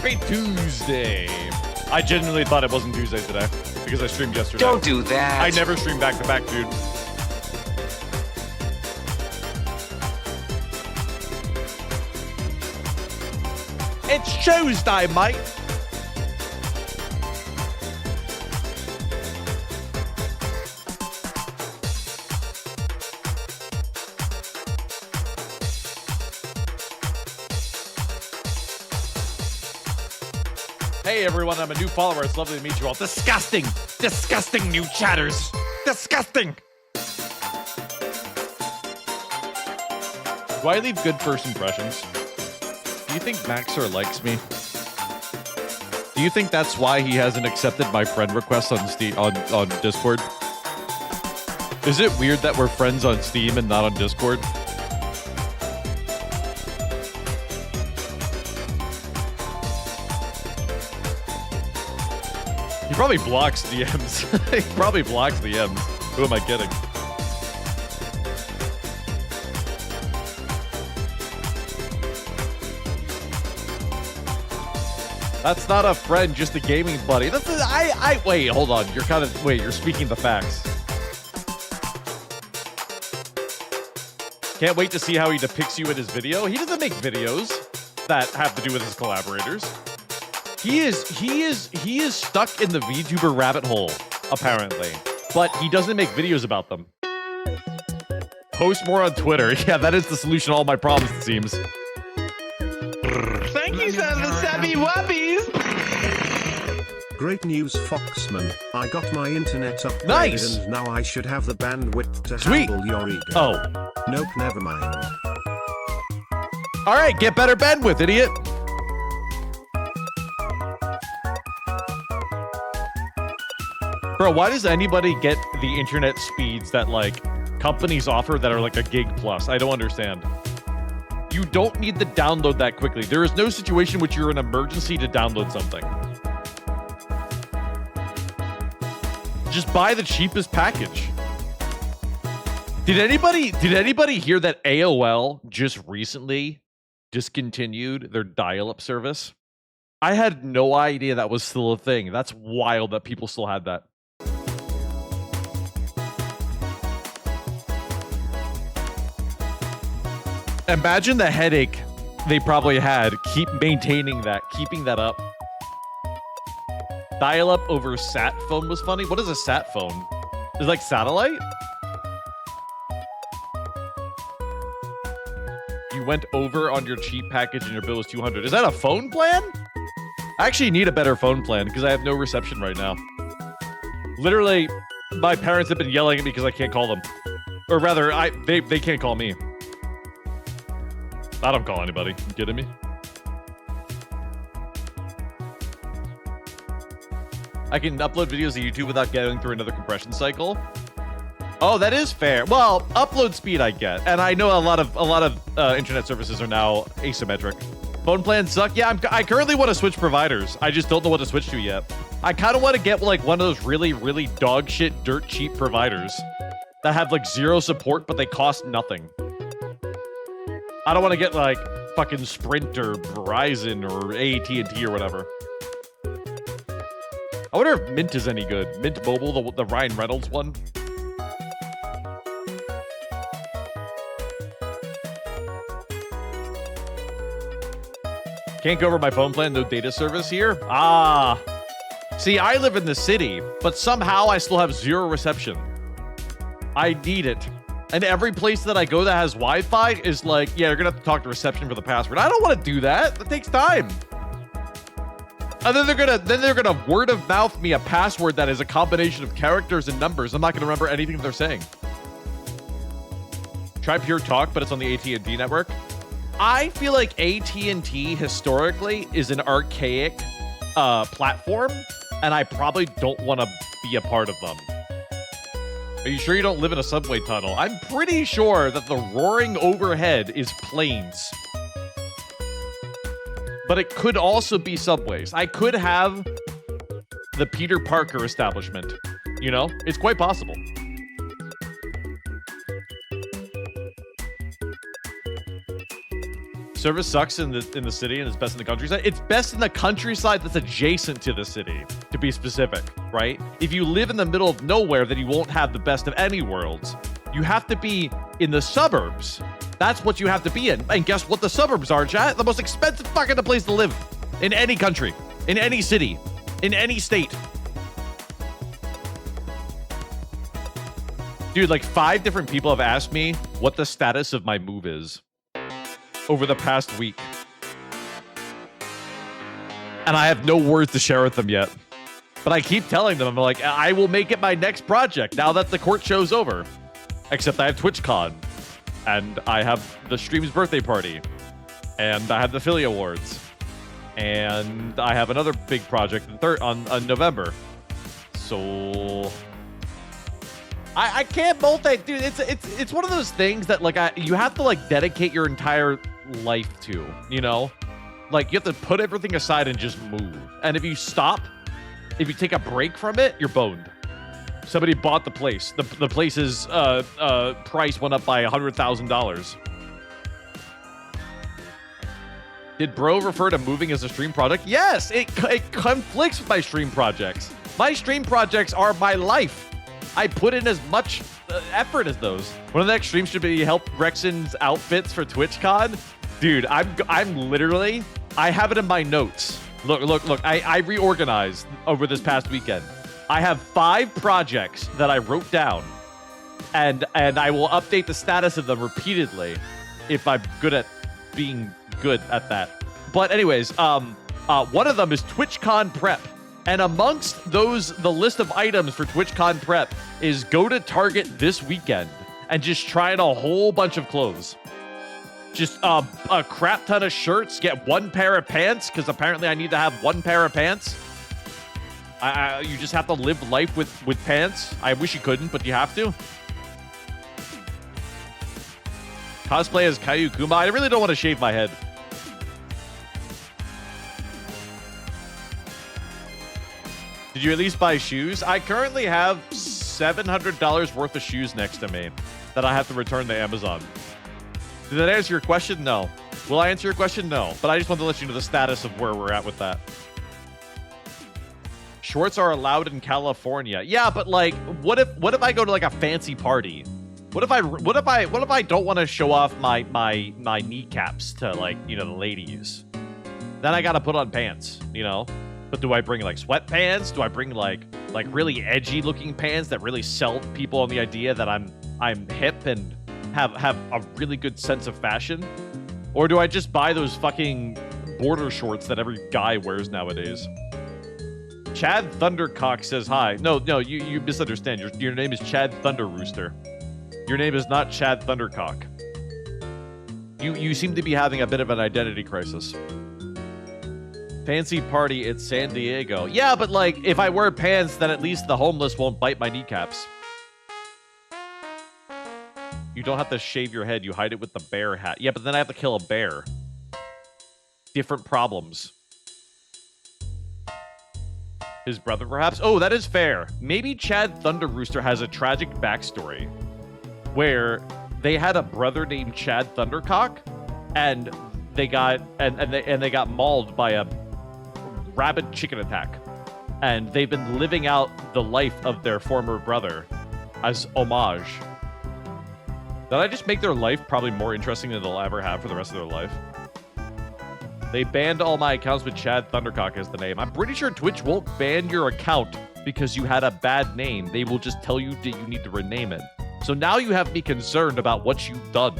Happy Tuesday. I genuinely thought it wasn't Tuesday today because I streamed yesterday. Don't do that. I never stream back to back, dude. It's Tuesday, mate. Hey everyone, I'm a new follower. It's lovely to meet you all. Disgusting! Disgusting new chatters! Disgusting! Do I leave good first impressions? Do you think Maxer likes me? Do you think that's why he hasn't accepted my friend request on Steam on Discord? Is it weird that we're friends on Steam and not on Discord? He probably blocks DMs. He probably blocks DMs. Who am I kidding? That's not a friend, just a gaming buddy. That's wait, hold on. You're speaking the facts. Can't wait to see how he depicts you in his video. He doesn't make videos that have to do with his collaborators. He is stuck in the VTuber rabbit hole, apparently. But he doesn't make videos about them. Post more on Twitter. Yeah, that is the solution to all my problems, it seems. Thank you, for the Sabby Wubbies! Great news, Foxman. I got my internet upgraded Nice. and now I should have the bandwidth to Sweet. handle your ego. Oh. Nope, never mind. All right, get better bandwidth, idiot. Bro, why does anybody get the internet speeds that, like, companies offer that are like a gig plus? I don't understand. You don't need to download that quickly. There is no situation in which you're in an emergency to download something. Just buy the cheapest package. Did anybody hear that AOL just recently discontinued their dial-up service? I had no idea that was still a thing. That's wild that people still had that. Imagine the headache they probably had keeping that up. Dial-up over sat phone was funny. What is a sat phone? Is it like satellite? You went over on your cheap package and your bill was $200. Is that a phone plan? I actually need a better phone plan because I have no reception right now. Literally, my parents have been yelling at me because I can't call them. Or rather, they can't call me. I don't call anybody. You kidding me? I can upload videos to YouTube without getting through another compression cycle. Oh, that is fair. Well, upload speed I get, and I know a lot of internet services are now asymmetric. Phone plans suck. Yeah, I currently want to switch providers. I just don't know what to switch to yet. I kind of want to get like one of those really, really dog shit, dirt cheap providers that have like zero support, but they cost nothing. I don't want to get like fucking Sprint or Verizon or AT&T or whatever. I wonder if Mint is any good. Mint Mobile, the Ryan Reynolds one. Can't go over my phone plan, no data service here? Ah. See, I live in the city, but somehow I still have zero reception. I need it. And every place that I go that has Wi-Fi is like, yeah, you're gonna have to talk to reception for the password. I don't want to do that. That takes time. And then they're gonna word of mouth me a password that is a combination of characters and numbers. I'm not gonna remember anything that they're saying. Try Pure Talk, but it's on the AT&T network. I feel like AT&T historically is an archaic platform, and I probably don't want to be a part of them. Are you sure you don't live in a subway tunnel? I'm pretty sure that the roaring overhead is planes. But it could also be subways. I could have the Peter Parker establishment. You know? It's quite possible. service sucks in the city and it's best in the countryside. It's best in the countryside that's adjacent to the city, to be specific, right? If you live in the middle of nowhere, then you won't have the best of any worlds. You have to be in the suburbs. That's what you have to be in. And guess what the suburbs are, chat? The most expensive fucking place to live in any country, in any city, in any state. Dude, like 5 different people have asked me what the status of my move is over the past week. And I have no words to share with them yet. But I keep telling them, I'm like, I will make it my next project now that the court show's over. Except I have TwitchCon. And I have the stream's birthday party. And I have the Philly Awards. And I have another big project on November. So... I can't multi, dude. It's one of those things that like you have to like dedicate your entire life to, you know, like you have to put everything aside and just move. And if you stop, if you take a break from it, you're boned. Somebody bought the place. The place's price went up by $100,000. Did bro refer to moving as a stream project? Yes, it conflicts with my stream projects. My stream projects are my life. I put in as much effort as those. One of the next streams should be help Rexon's outfits for TwitchCon. Dude, I'm literally, I have it in my notes. Look, I reorganized over this past weekend. I have 5 projects that I wrote down, and I will update the status of them repeatedly if I'm good at being good at that. But anyways, one of them is TwitchCon prep. And amongst those, the list of items for TwitchCon prep is go to Target this weekend and just try on a whole bunch of clothes. Just a crap ton of shirts, get 1 pair of pants, because apparently I need to have 1 pair of pants. You just have to live life with pants. I wish you couldn't, but you have to. Cosplay as Caillou Kuma. I really don't want to shave my head. Did you at least buy shoes? I currently have $700 worth of shoes next to me that I have to return to Amazon. Did that answer your question? No. Will I answer your question? No. But I just wanted to let you know the status of where we're at with that. Shorts are allowed in California. Yeah, but like, what if I go to like a fancy party? What if I don't want to show off my kneecaps to like, you know, the ladies? Then I gotta put on pants, you know? But do I bring like sweatpants? Do I bring like really edgy looking pants that really sell people on the idea that I'm hip and have a really good sense of fashion? Or do I just buy those fucking border shorts that every guy wears nowadays? Chad Thundercock says hi. No, you misunderstand. Your name is Chad Thunder Rooster. Your name is not Chad Thundercock. You seem to be having a bit of an identity crisis. Fancy party at San Diego. Yeah, but like, if I wear pants, then at least the homeless won't bite my kneecaps. You don't have to shave your head. You hide it with the bear hat. Yeah, but then I have to kill a bear. Different problems. His brother, perhaps? Oh, that is fair. Maybe Chad Thunder Rooster has a tragic backstory where they had a brother named Chad Thundercock, and they got they got mauled by a rabid chicken attack, and they've been living out the life of their former brother as homage. Did I just make their life probably more interesting than they'll ever have for the rest of their life? They banned all my accounts with Chad Thundercock as the name. I'm pretty sure Twitch won't ban your account because you had a bad name. They will just tell you that you need to rename it. So now you have me concerned about what you've done.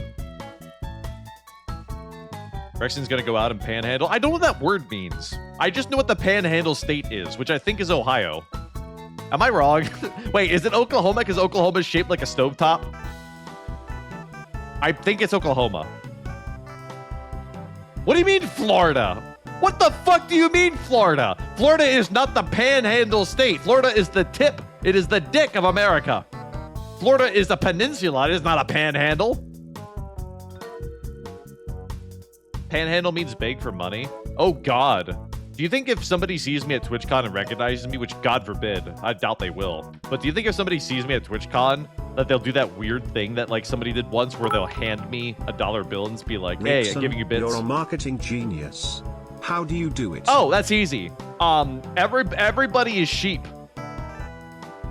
Rexon's gonna go out and panhandle. I don't know what that word means. I just know what the panhandle state is, which I think is Ohio. Am I wrong? Wait, is it Oklahoma because Oklahoma is shaped like a stovetop? I think it's Oklahoma. What do you mean Florida? What the fuck do you mean Florida? Florida is not the panhandle state. Florida is the tip. It is the dick of America. Florida is a peninsula. It is not a panhandle. Panhandle means beg for money. Oh, God. Do you think if somebody sees me at TwitchCon and recognizes me, which God forbid, I doubt they will, but do you think if somebody sees me at TwitchCon that they'll do that weird thing that like somebody did once where they'll hand me a dollar bill and be like, hey, I'm giving you bits. You're a marketing genius. How do you do it? Oh, that's easy. Everybody is sheep.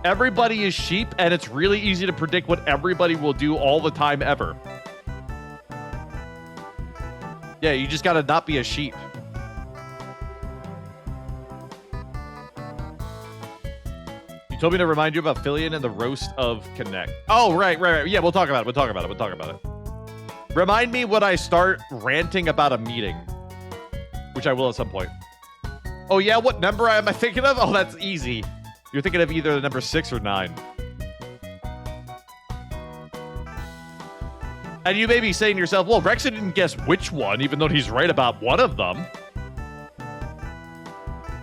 Everybody is sheep, and it's really easy to predict what everybody will do all the time ever. Yeah, you just gotta not be a sheep. You told me to remind you about Fillion and the roast of Connect. Oh, right. Yeah, we'll talk about it. Remind me when I start ranting about a meeting, which I will at some point. Oh yeah, what number am I thinking of? Oh, that's easy. You're thinking of either the number 6 or 9. And you may be saying to yourself, well, Rex didn't guess which one, even though he's right about one of them.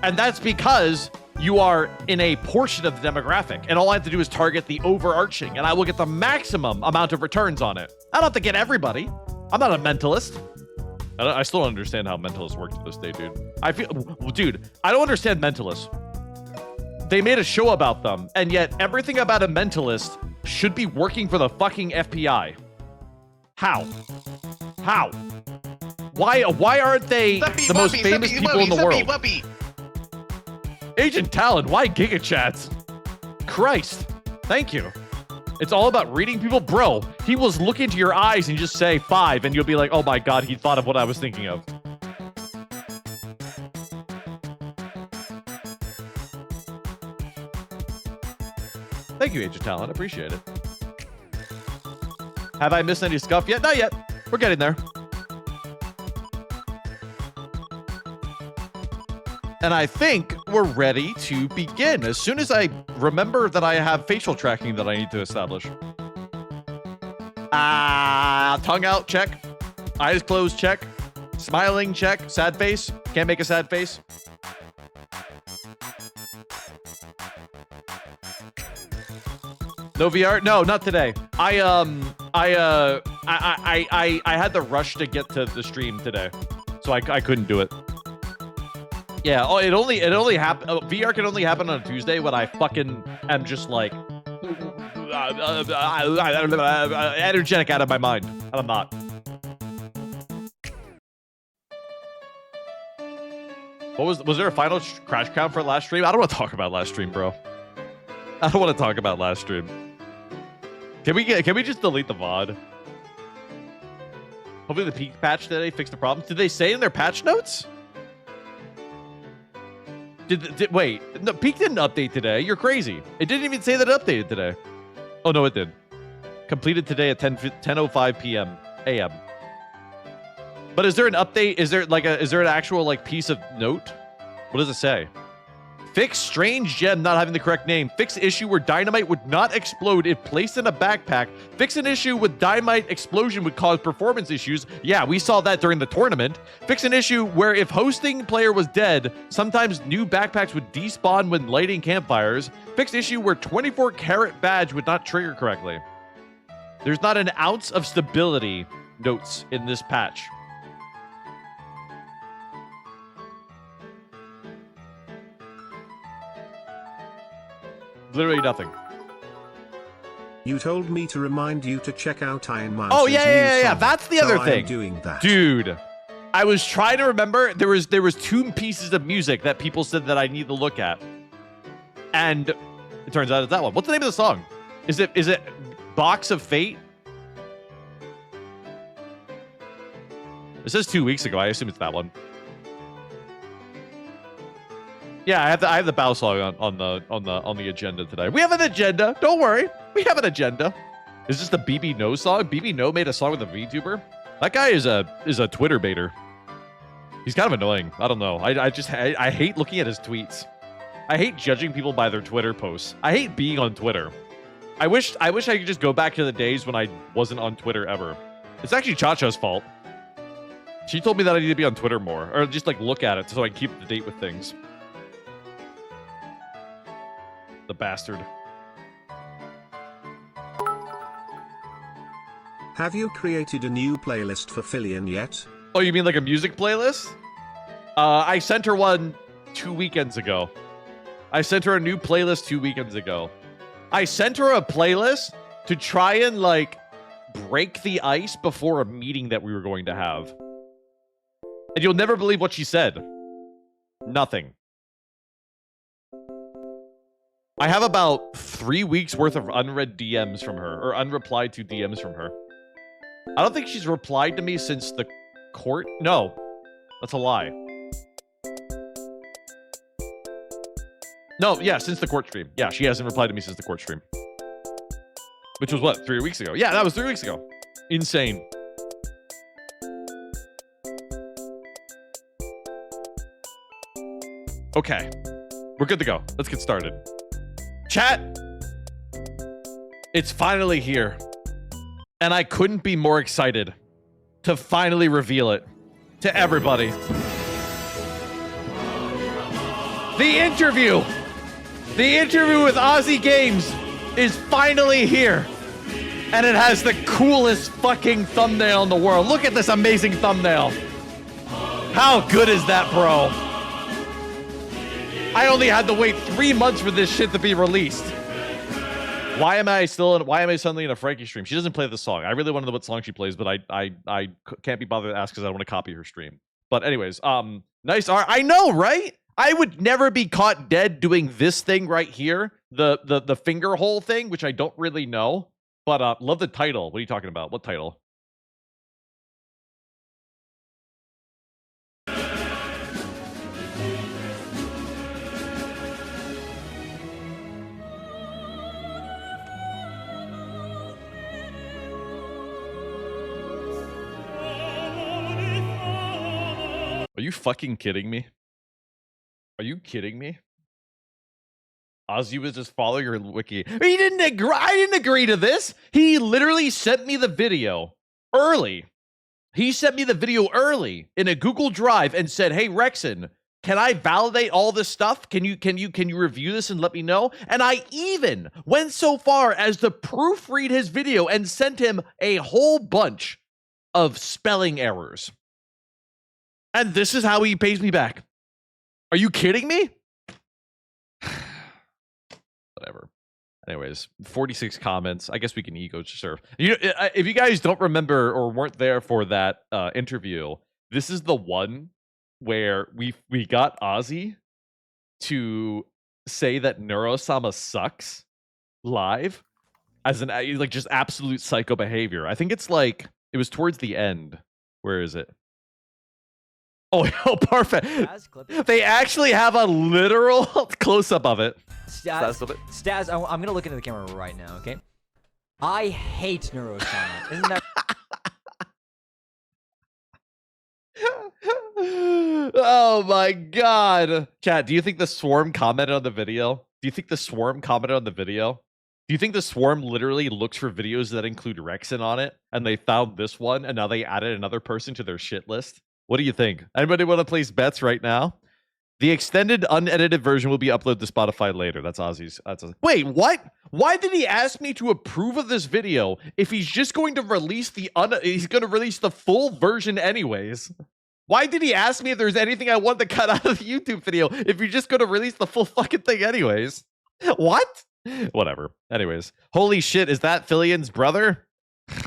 And that's because you are in a portion of the demographic, and all I have to do is target the overarching, and I will get the maximum amount of returns on it. I don't have to get everybody. I'm not a mentalist. I still don't understand how mentalists work to this day, dude. Dude, I don't understand mentalists. They made a show about them, and yet everything about a mentalist should be working for the fucking FBI. How? Why aren't they the most famous people in the world? Agent Talon, why Giga Chats? Christ, thank you. It's all about reading people. Bro, he was look into your eyes and just say 5, and you'll be like, oh my god, he thought of what I was thinking of. Thank you, Agent Talon. Appreciate it. Have I missed any scuff yet? Not yet. We're getting there. And I think we're ready to begin. As soon as I remember that I have facial tracking that I need to establish. Tongue out, check. Eyes closed, check. Smiling, check. Sad face. Can't make a sad face. No VR? No, not today. I had the rush to get to the stream today, so I couldn't do it. Yeah, oh, it only happen. VR can only happen on a Tuesday when I fucking am just like energetic out of my mind, and I'm not. Was there a final crash count for last stream? I don't want to talk about last stream, bro. I don't want to talk about last stream. Can we just delete the VOD? Hopefully the peak patch today fixed the problem. Did they say in their patch notes? Wait, no, Peak didn't update today. You're crazy. It didn't even say that it updated today. Oh no, it did. Completed today at 10:05 p.m. a.m. But is there an update? Is there an actual like piece of note? What does it say? Fix strange gem not having the correct name. Fix issue where dynamite would not explode if placed in a backpack. Fix an issue with dynamite explosion would cause performance issues. Yeah, we saw that during the tournament. Fix an issue where if hosting player was dead, sometimes new backpacks would despawn when lighting campfires. Fix issue where 24 karat badge would not trigger correctly. There's not an ounce of stability notes in this patch. Literally nothing. You told me to remind you to check out Iron Man's Oh yeah. That's the other thing. I'm doing that. Dude, I was trying to remember. There was 2 pieces of music that people said that I need to look at, and it turns out it's that one. What's the name of the song? Is it Box of Fate? It says 2 weeks ago. I assume it's that one. Yeah, I have the bow song on the agenda today. We have an agenda. Don't worry, we have an agenda. Is this the BB No song? BB No made a song with a VTuber. That guy is a Twitter baiter. He's kind of annoying. I don't know. I hate looking at his tweets. I hate judging people by their Twitter posts. I hate being on Twitter. I wish I could just go back to the days when I wasn't on Twitter ever. It's actually Cha-Cha's fault. She told me that I need to be on Twitter more, or just like look at it so I can keep up to date with things. The bastard. Have you created a new playlist for Fillion yet? Oh, you mean like a music playlist? I sent her one 2 weekends ago. I sent her a new playlist 2 weekends ago. I sent her a playlist to try and like break the ice before a meeting that we were going to have. And you'll never believe what she said. Nothing. I have about 3 weeks worth of unread DMs from her, or unreplied to DMs from her. I don't think she's replied to me since the court. No, that's a lie. No, yeah, since the court stream. Yeah, she hasn't replied to me since the court stream. Which was what, 3 weeks ago? Yeah, that was 3 weeks ago. Insane. Okay, we're good to go. Let's get started. Chat, it's finally here. And I couldn't be more excited to finally reveal it to everybody. The interview with Aussie Games is finally here. And it has the coolest fucking thumbnail in the world. Look at this amazing thumbnail. How good is that, bro? I only had to wait 3 months for this shit to be released. Why am I suddenly in a Frankie stream? She doesn't play the song. I really want to know what song she plays, but I can't be bothered to ask because I don't want to copy her stream. But anyways, nice art. I know, right? I would never be caught dead doing this thing right here, the finger hole thing, which I don't really know. But love the title. What are you talking about? What title? Are you fucking kidding me? Are you kidding me? Ozzy was just following your wiki. He didn't agree. I didn't agree to this. He literally sent me the video early. He sent me the video early in a Google Drive and said, "Hey Rexon, can I validate all this stuff? Can you review this and let me know?" And I even went so far as to proofread his video and sent him a whole bunch of spelling errors. And this is how he pays me back. Are you kidding me? Whatever. Anyways, 46 comments. I guess we can ego surf. If you guys don't remember or weren't there for that interview, this is the one where we got Ozzy to say that Neurosama sucks live as an like just absolute psycho behavior. I think it's like it was towards the end. Where is it? Oh, perfect. They actually have a literal close-up of it. Staz, I'm gonna look into the camera right now, okay? I hate Neurosama. Isn't that... Oh my god. Chat, do you think the Swarm commented on the video? Do you think the Swarm commented on the video? Do you think the Swarm literally looks for videos that include Rexon on it, and they found this one, and now they added another person to their shit list? What do you think? Anybody want to place bets right now? The extended, unedited version will be uploaded to Spotify later. That's Ozzy's. Wait, what? Why did he ask me to approve of this video if he's just going to release he's going to release the full version anyways? Why did he ask me if there's anything I want to cut out of the YouTube video if you're just going to release the full fucking thing anyways? What? Whatever. Anyways, holy shit, is that Fillion's brother?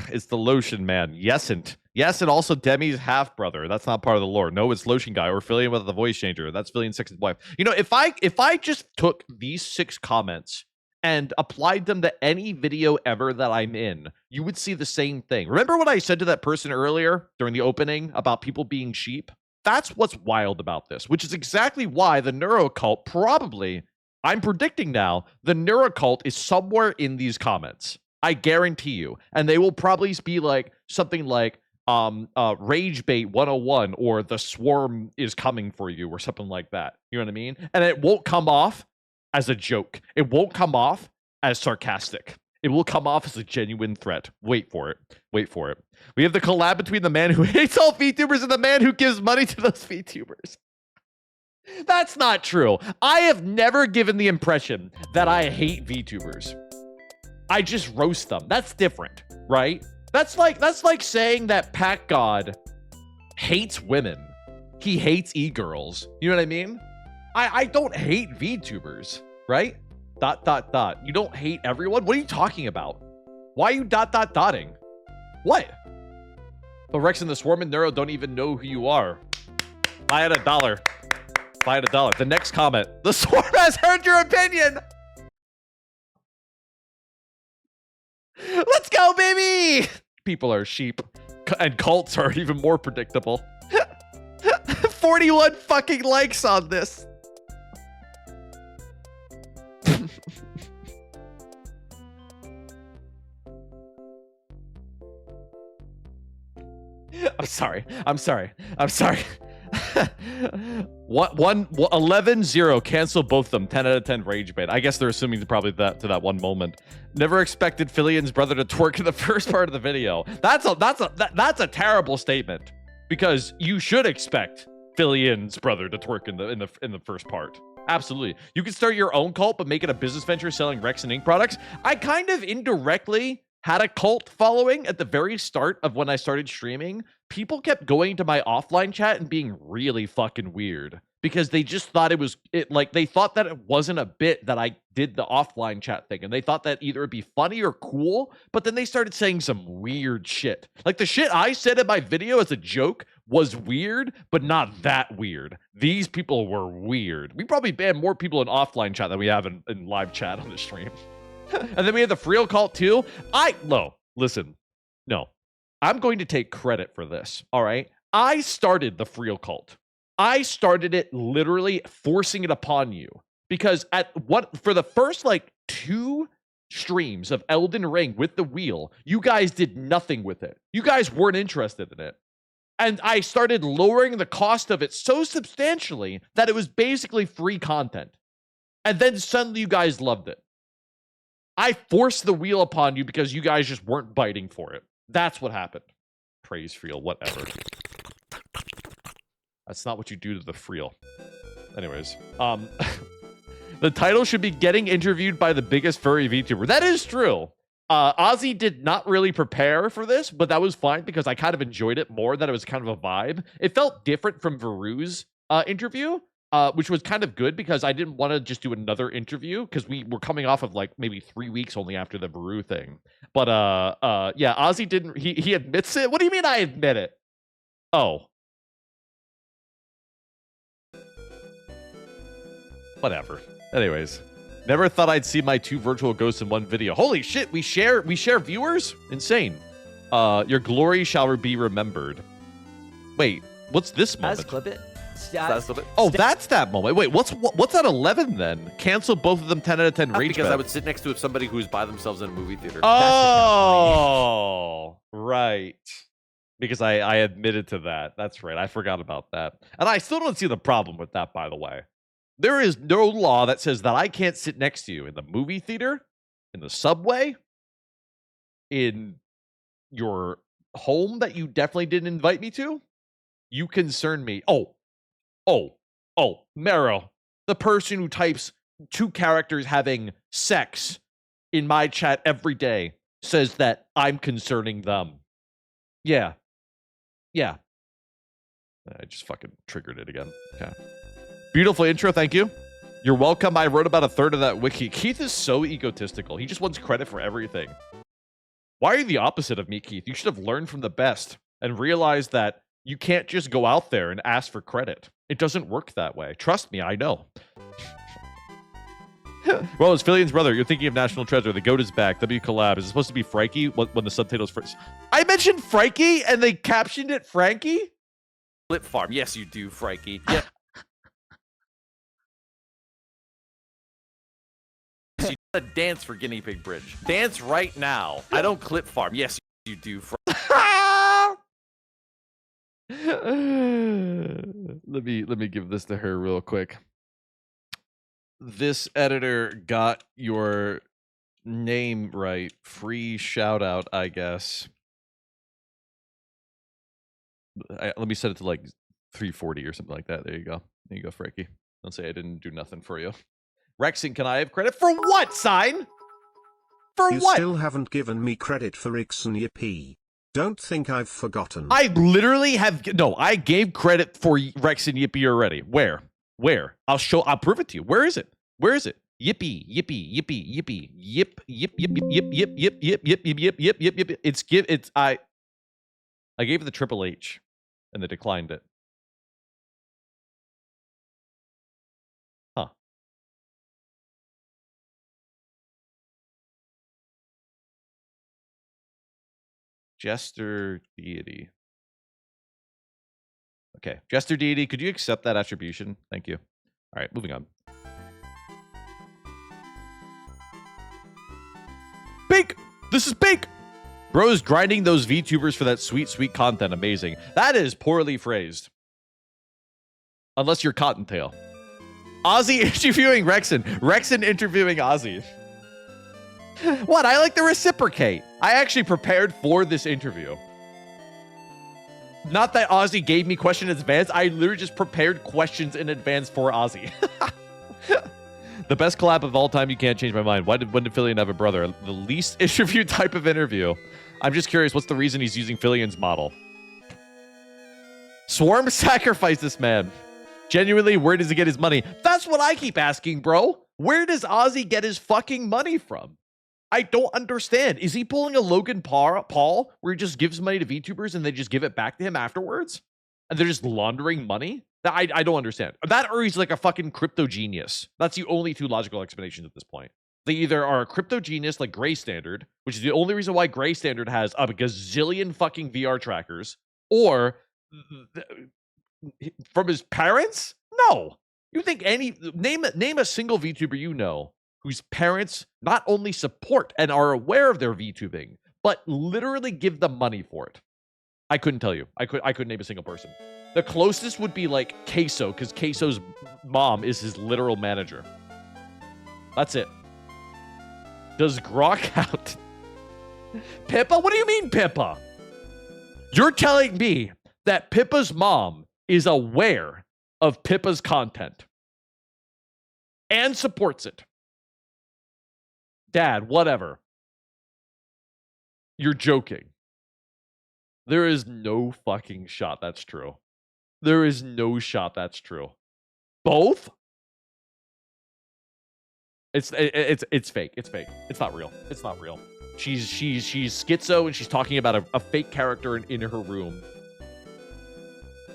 It's the Lotion Man. Yesn't. Yes, and also Demi's half-brother. That's not part of the lore. No, it's Lotion Guy or Fillion with the voice changer. That's Fillion's second wife. You know, if I just took these 6 comments and applied them to any video ever that I'm in, you would see the same thing. Remember what I said to that person earlier during the opening about people being sheep? That's what's wild about this, which is exactly why the neurocult probably, I'm predicting now, the neurocult is somewhere in these comments. I guarantee you. And they will probably be like something like, Rage Bait 101 or the Swarm is coming for you or something like that. You know what I mean? And it won't come off as a joke. It won't come off as sarcastic. It will come off as a genuine threat. Wait for it. Wait for it. We have the collab between the man who hates all VTubers and the man who gives money to those VTubers. That's not true. I have never given the impression that I hate VTubers. I just roast them. That's different, right? That's like saying that Pack God hates women. He hates e-girls. You know what I mean? I don't hate VTubers, right? ... You don't hate everyone? What are you talking about? Why are you dotting? What? But Rex and the Swarm and Neuro don't even know who you are. Buy at $1. Buy at $1. The next comment. The Swarm has heard your opinion. Let's go, baby. People are sheep. And cults are even more predictable. 41 fucking likes on this. I'm sorry. 11-0. Cancel both of them. 10 out of 10 rage bait. I guess they're assuming probably that to that one moment. Never expected Fillion's brother to twerk in the first part of the video. That's a terrible statement, because you should expect Fillion's brother to twerk in the first part. Absolutely. You can start your own cult, but make it a business venture selling Rex and Ink products. I kind of indirectly had a cult following at the very start of when I started streaming. People kept going to my offline chat and being really fucking weird because they just thought they thought that it wasn't a bit that I did the offline chat thing, and they thought that either it'd be funny or cool, but then they started saying some weird shit. Like the shit I said in my video as a joke was weird, but not that weird. These people were weird. We probably banned more people in offline chat than we have in live chat on the stream. And then we had the Freel cult too. Listen, no, I'm going to take credit for this. All right. I started the Freel cult. I started it literally forcing it upon you because for the first like 2 streams of Elden Ring with the wheel, you guys did nothing with it. You guys weren't interested in it. And I started lowering the cost of it so substantially that it was basically free content. And then suddenly you guys loved it. I forced the wheel upon you because you guys just weren't biting for it. That's what happened. Praise Freel, whatever. That's not what you do to the Freel. Anyways, the title should be getting interviewed by the biggest furry VTuber. That is true. Ozzy did not really prepare for this, but that was fine because I kind of enjoyed it more, that it was kind of a vibe. It felt different from Veru's interview. Which was kind of good because I didn't want to just do another interview because we were coming off of like maybe 3 weeks only after the Veru thing. But yeah, Ozzy didn't. He admits it. What do you mean I admit it? Oh, whatever. Anyways, never thought I'd see my 2 virtual ghosts in one video. Holy shit, we share viewers? Insane. Your glory shall be remembered. Wait, what's this moment? Let's clip it. Oh, that's that moment. Wait, what's at 11 then? Cancel both of them 10 out of 10 rage because bet. I would sit next to somebody who's by themselves in a movie theater. Oh, right. Because I admitted to that. That's right. I forgot about that. And I still don't see the problem with that, by the way. There is no law that says that I can't sit next to you in the movie theater, in the subway, in your home that you definitely didn't invite me to. You concern me. Oh, Mero, the person who types 2 characters having sex in my chat every day, says that I'm concerning them. Yeah. I just fucking triggered it again. Okay. Beautiful intro, thank you. You're welcome. I wrote about 1/3 of that wiki. Keith is so egotistical. He just wants credit for everything. Why are you the opposite of me, Keith? You should have learned from the best and realized that you can't just go out there and ask for credit. It doesn't work that way. Trust me, I know. Well, it's Fillion's brother. You're thinking of National Treasure. The goat is back. W collab. Is it supposed to be Frankie when the subtitles first? I mentioned Frankie and they captioned it Frankie? Flip farm. Yes, you do, Frankie. Yep. You gotta dance for Guinea Pig Bridge. Dance right now. I don't clip farm. Yes, you do, Frankie. Let me give this to her real quick. This editor got your name right. Free shout out, I guess. Let me set it to like 340 or something like that. There you go. There you go, Frankie. Don't say I didn't do nothing for you. Rexing, can I have credit for what, sign? For You what? still haven't given me credit for Ixon Yippee. Don't think I've forgotten. I literally have I gave credit for Rex and Yippee already. Where? I'll prove it to you. Where is it? Yippee, yippee, yippee, yippee, yip, yip, yip, yip, yip, yip, yip, yip, yip, yip, yip, yip, yip. It's I gave it the Triple H, and they declined it. Huh. Jester deity. Okay, Jester deity. Could you accept that attribution? Thank you. All right, moving on. Bake. This is Bake. Bro's grinding those VTubers for that sweet, sweet content. Amazing. That is poorly phrased. Unless you're Cottontail. Ozzy interviewing Rexon. Rexon interviewing Ozzy. What? I like to reciprocate. I actually prepared for this interview. Not that Ozzy gave me questions in advance. I literally just prepared questions in advance for Ozzy. The best collab of all time. You can't change my mind. When did Fillion have a brother? The least interview type of interview. I'm just curious. What's the reason he's using Fillion's model? Swarm sacrificed this man. Genuinely, where does he get his money? That's what I keep asking, bro. Where does Ozzy get his fucking money from? I don't understand. Is he pulling a Logan Paul where he just gives money to VTubers and they just give it back to him afterwards? And they're just laundering money? I don't understand. That or he's like a fucking crypto genius. That's the only two logical explanations at this point. They either are a crypto genius like Gray Standard, which is the only reason why Gray Standard has a gazillion fucking VR trackers, or from his parents? No. You think name a single VTuber you know whose parents not only support and are aware of their VTubing, but literally give them money for it? I couldn't tell you. I couldn't name a single person. The closest would be like Queso, because Queso's mom is his literal manager. That's it. Does Grok out? Pippa? What do you mean, Pippa? You're telling me that Pippa's mom is aware of Pippa's content and supports it. Dad, whatever. You're joking. There is no fucking shot that's true. There is no shot that's true. Both? It's fake. It's fake. It's not real. It's not real. She's schizo and she's talking about a fake character in her room.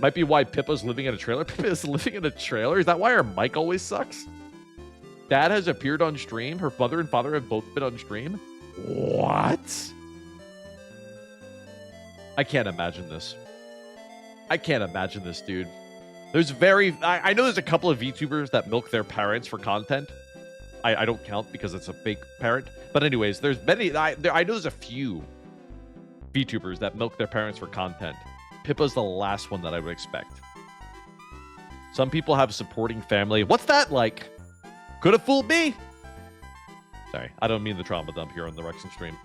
Might be why Pippa's living in a trailer. Pippa is living in a trailer? Is that why her mic always sucks? Dad has appeared on stream. Her mother and father have both been on stream. What? I can't imagine this. I can't imagine this, dude. There's I know there's a couple of VTubers that milk their parents for content. I don't count because it's a fake parent. But anyways, there's many. I know there's a few VTubers that milk their parents for content. Pippa's the last one that I would expect. Some people have supporting family. What's that like? Could have fooled me. Sorry, I don't mean the trauma dump here on the Rexon stream.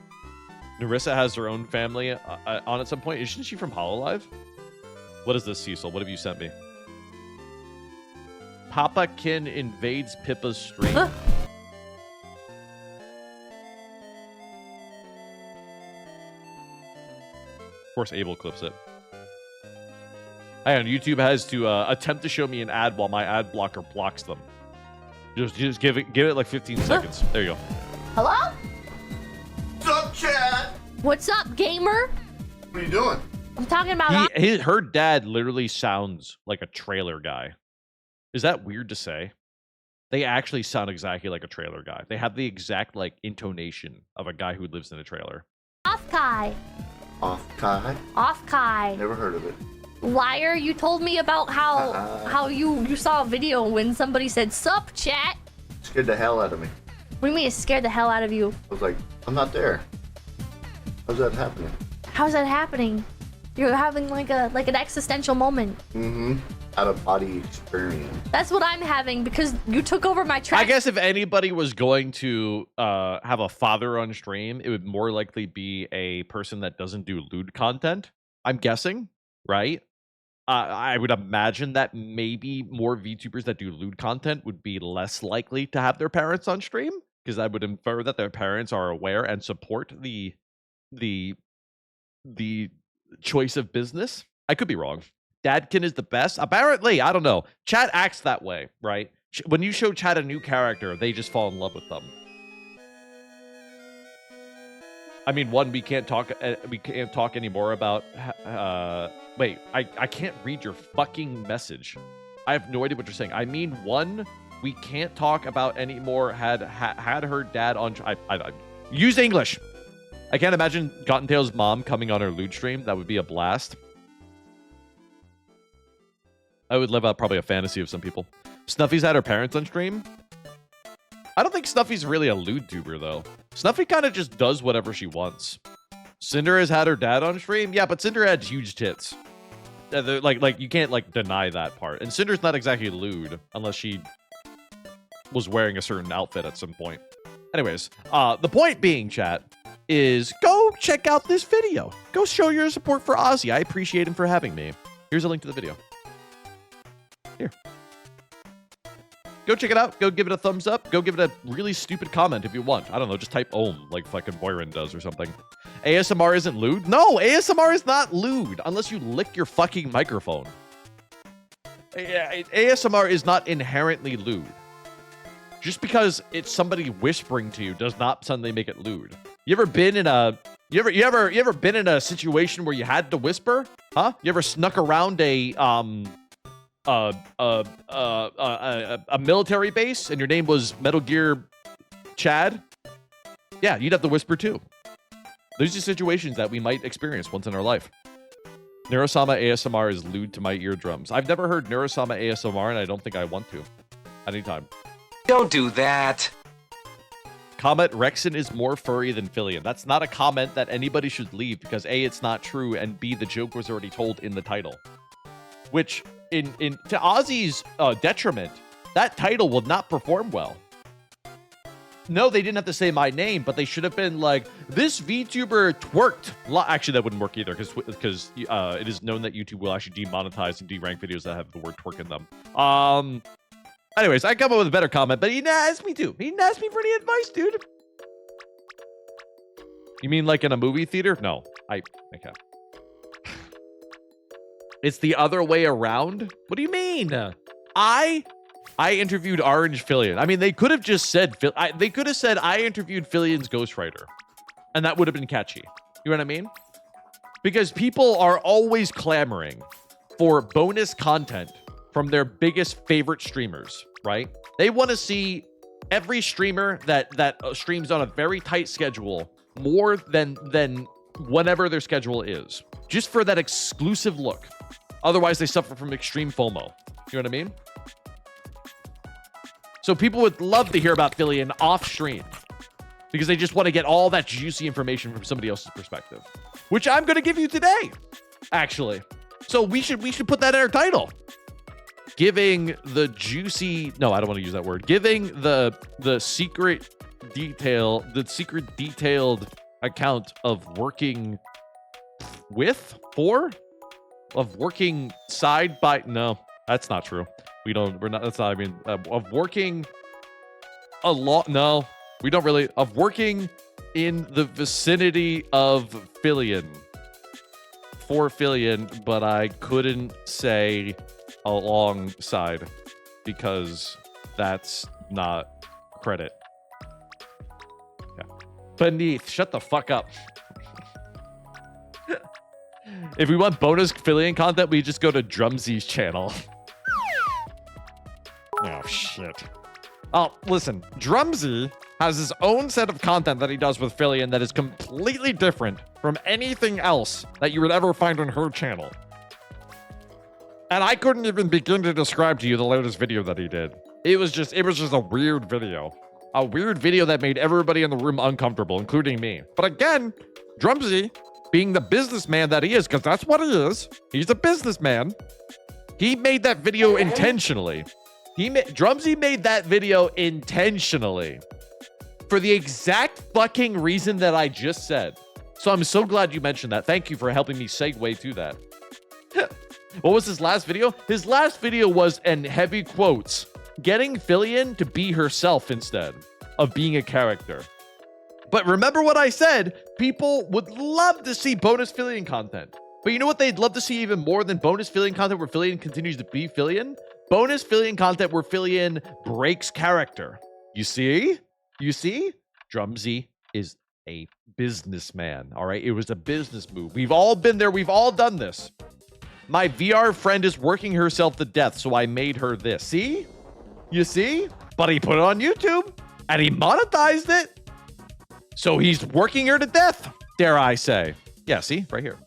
Narissa has her own family on at some point. Isn't she from Hololive? What is this, Cecil? What have you sent me? Papa Kin invades Pippa's stream. Of course, Abel clips it. Hang on, YouTube has to attempt to show me an ad while my ad blocker blocks them. Just give it like 15 seconds. There you go. Hello? What's up, chat? What's up, gamer? What are you doing? I'm talking about. Her dad literally sounds like a trailer guy. Is that weird to say? They actually sound exactly like a trailer guy. They have the exact like intonation of a guy who lives in a trailer. Off Kai. Off Kai? Off Kai. Never heard of it. Liar, you told me about how you saw a video when somebody said sup chat. Scared the hell out of me. What do you mean it scared the hell out of you? I was like, I'm not there. How's that happening? How's that happening? You're having like an existential moment. Mm-hmm. Out of body experience. That's what I'm having because you took over my track. I guess if anybody was going to have a father on stream, it would more likely be a person that doesn't do lewd content. I'm guessing, right? I would imagine that maybe more VTubers that do lewd content would be less likely to have their parents on stream, because I would infer that their parents are aware and support the choice of business. I could be wrong. Dadkin is the best. Apparently, I don't know. Chat acts that way, right? when you show chat a new character, they just fall in love with them. I mean, one, we can't talk anymore about. Wait, I can't read your fucking message. I have no idea what you're saying. I mean, one, we can't talk about anymore. Had her dad on. I use English. I can't imagine Cottontail's mom coming on her lewd stream. That would be a blast. I would live out probably a fantasy of some people. Snuffy's had her parents on stream. I don't think Snuffy's really a lewd tuber, though. Snuffy kind of just does whatever she wants. Cinder has had her dad on stream. Yeah, but Cinder had huge tits. Like you can't like deny that part. And Cinder's not exactly lewd unless she was wearing a certain outfit at some point. Anyways, the point being, chat, is go check out this video. Go show your support for Ozzy. I appreciate him for having me. Here's a link to the video. Here. Go check it out. Go give it a thumbs up. Go give it a really stupid comment if you want. I don't know. Just type "ohm" like fucking Boyron does or something. ASMR isn't lewd? No, ASMR is not lewd unless you lick your fucking microphone. ASMR is not inherently lewd. Just because it's somebody whispering to you does not suddenly make it lewd. You ever been in a you ever been in a situation where you had to whisper? Huh? You ever snuck around a military base and your name was Metal Gear Chad? Yeah, you'd have to whisper too. Those are situations that we might experience once in our life. Neurosama ASMR is lewd to my eardrums. I've never heard Neurosama ASMR and I don't think I want to. Anytime. Don't do that. Comment Rexon is more furry than Fillion. That's not a comment that anybody should leave because A, it's not true, and B, the joke was already told in the title. Which, to Ozzy's detriment, that title will not perform well. No, they didn't have to say my name, but they should have been like, this VTuber twerked. Actually, that wouldn't work either because it is known that YouTube will actually demonetize and derank videos that have the word twerk in them. Anyways, I come up with a better comment, but he didn't ask me to. He didn't ask me for any advice, dude. You mean like in a movie theater? No, I can't. It's the other way around? What do you mean? I interviewed Orange Fillion. I mean, they could have just said, they could have said, I interviewed Fillion's ghostwriter. And that would have been catchy. You know what I mean? Because people are always clamoring for bonus content from their biggest favorite streamers, right? They want to see every streamer that streams on a very tight schedule more than whatever their schedule is, just for that exclusive look. Otherwise, they suffer from extreme FOMO. You know what I mean? So people would love to hear about Fillion off stream because they just want to get all that juicy information from somebody else's perspective, which I'm going to give you today, actually. So we should put that in our title. Giving the juicy, no, I don't want to use that word. Giving the secret detailed account of working of working side by, no, that's not true. That's not, I mean, of working a lot, no, we don't really, of working in the vicinity of Fillion, for Fillion, but I couldn't say alongside because that's not credit. Yeah. Beneath, shut the fuck up. If we want bonus Fillion content, we just go to Drumsy's channel. Oh shit. Oh, listen, Drumsy has his own set of content that he does with Fillion that is completely different from anything else that you would ever find on her channel. And I couldn't even begin to describe to you the latest video that he did. It was just a weird video. A weird video that made everybody in the room uncomfortable, including me. But again, Drumsy, being the businessman that he is, because that's what he is, he's a businessman, he made that video intentionally. Drumsy made that video intentionally for the exact fucking reason that I just said. So I'm so glad you mentioned that. Thank you for helping me segue to that. What was his last video? His last video was, in heavy quotes, getting Fillion to be herself instead of being a character. But remember what I said, people would love to see bonus Fillion content. But you know what they'd love to see even more than bonus Fillion content where Fillion continues to be Fillion? Bonus Fillion content where Fillion breaks character. You see? You see? Drumsy is a businessman, all right? It was a business move. We've all been there. We've all done this. My VR friend is working herself to death, so I made her this. See? You see? But he put it on YouTube, and he monetized it. So he's working her to death, dare I say. Yeah, see? Right here.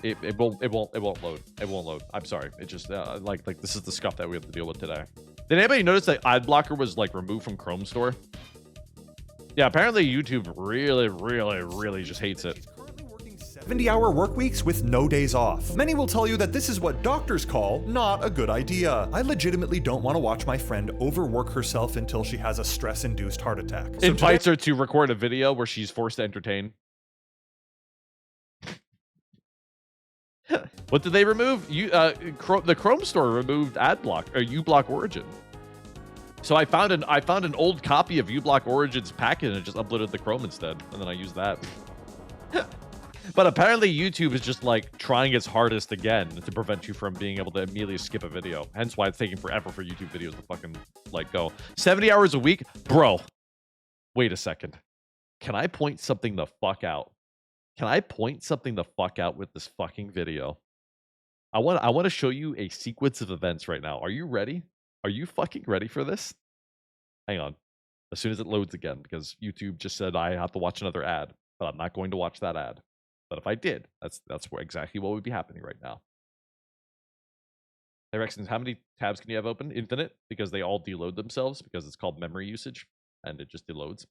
It won't load. It won't load. I'm sorry. It just like this is the stuff that we have to deal with today. Did anybody notice that ad blocker was like removed from Chrome Store? Yeah, apparently YouTube really just hates it. 70-hour work weeks with no days off. Many will tell you that this is what doctors call not a good idea. I legitimately don't want to watch my friend overwork herself until she has a stress-induced heart attack. So Invites her to record a video where she's forced to entertain. What did they remove? The Chrome Store removed AdBlock or uBlock Origin. So I found an old copy of uBlock Origin's packet and just uploaded the Chrome instead, and then I used that. But apparently YouTube is just like trying its hardest again to prevent you from being able to immediately skip a video. Hence why it's taking forever for YouTube videos to fucking like go 70 hours a week, bro. Wait a second. Can I point something the fuck out? Can I point something the fuck out with this fucking video? I want to show you a sequence of events right now. Are you ready? Are you fucking ready for this? Hang on. As soon as it loads again, because YouTube just said I have to watch another ad, but I'm not going to watch that ad. But if I did, that's exactly what would be happening right now. Hey, Rexton, how many tabs can you have open? Infinite, because they all deload themselves because it's called memory usage, and it just deloads.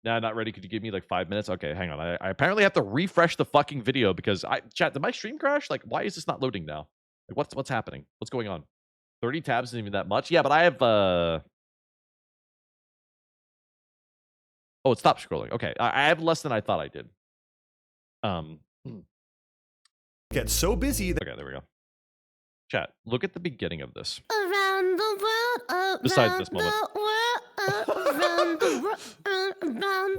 Nah, not ready. Could you give me like 5 minutes? Okay, hang on. I apparently have to refresh the fucking video because chat, did my stream crash? Like, why is this not loading now? Like, what's happening? What's going on? 30 tabs isn't even that much. Yeah, but I have oh, it stopped scrolling. Okay, I have less than I thought I did. get so busy that Okay, there we go. Chat, look at the beginning of this. Around the world, Besides this moment.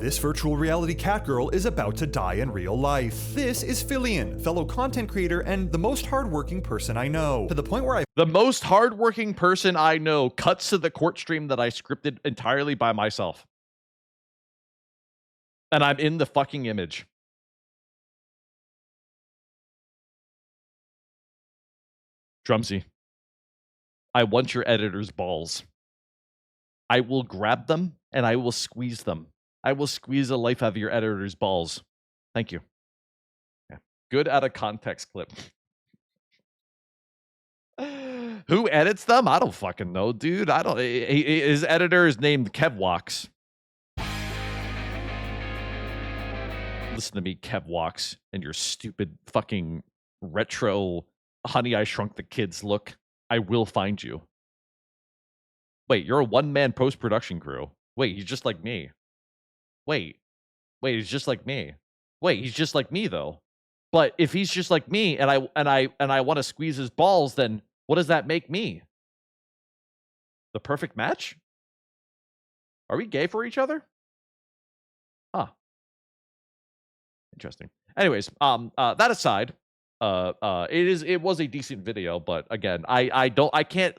this virtual reality cat girl is about to die in real life. This is Fillion, fellow content creator and the most hardworking person I know. To the point where I The most hardworking person I know cuts to the court stream that I scripted entirely by myself. And I'm in the fucking image. Drumsy, I want your editor's balls. I will grab them and I will squeeze them. I will squeeze the life out of your editor's balls. Thank you. Yeah. Good out of context clip. Who edits them? I don't fucking know, dude. I don't. His editor is named Kevwox. Listen to me, Kevwox, and your stupid fucking retro Honey, I Shrunk the Kids look. I will find you. Wait, you're a one-man post-production crew. Wait, he's just like me. Wait, he's just like me. Wait, he's just like me though. But if he's just like me and I want to squeeze his balls, then what does that make me? The perfect match? Are we gay for each other? Huh. Interesting. Anyways, that aside, it was a decent video, but again, I can't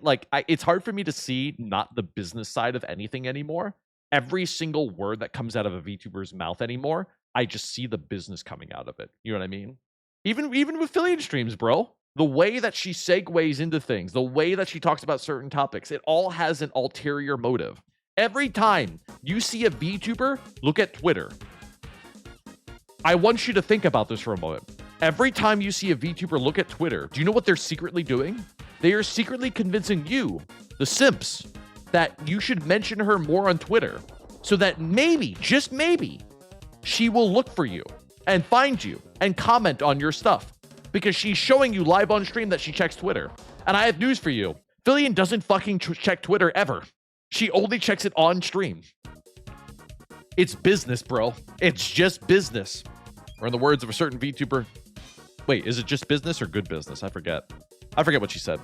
it's hard for me to see not the business side of anything anymore. Every single word that comes out of a VTuber's mouth anymore, I just see the business coming out of it. You know what I mean? Even with affiliate streams, bro. The way that she segues into things, the way that she talks about certain topics, it all has an ulterior motive. Every time you see a VTuber, look at Twitter. I want you to think about this for a moment. Every time you see a VTuber look at Twitter, do you know what they're secretly doing? They are secretly convincing you, the simps, that you should mention her more on Twitter so that maybe, just maybe, she will look for you and find you and comment on your stuff because she's showing you live on stream that she checks Twitter. And I have news for you. Fillion doesn't fucking check Twitter ever. She only checks it on stream. It's business, bro. It's just business. Or in the words of a certain VTuber, wait, is it just business or good business? I forget what she said.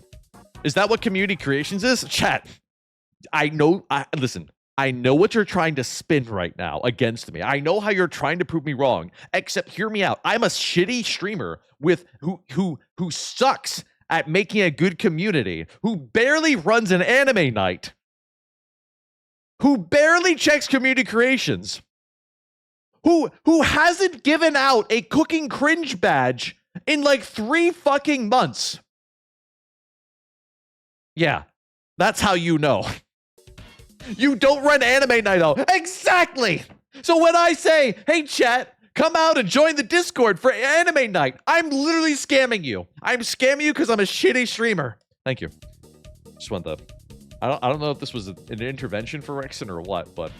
Is that what community creations is? Chat. Listen, I know what you're trying to spin right now against me. I know how you're trying to prove me wrong. Except hear me out. I'm a shitty streamer with who sucks at making a good community, who barely runs an anime night, who barely checks community creations, who hasn't given out a cooking cringe badge in like 3 fucking months. Yeah, that's how you know. You don't run anime night though. Exactly. So when I say, hey chat, come out and join the Discord for anime night, I'm literally scamming you. I'm scamming you because I'm a shitty streamer. Thank you. Just want the... I don't know if this was an intervention for Rexon or what, but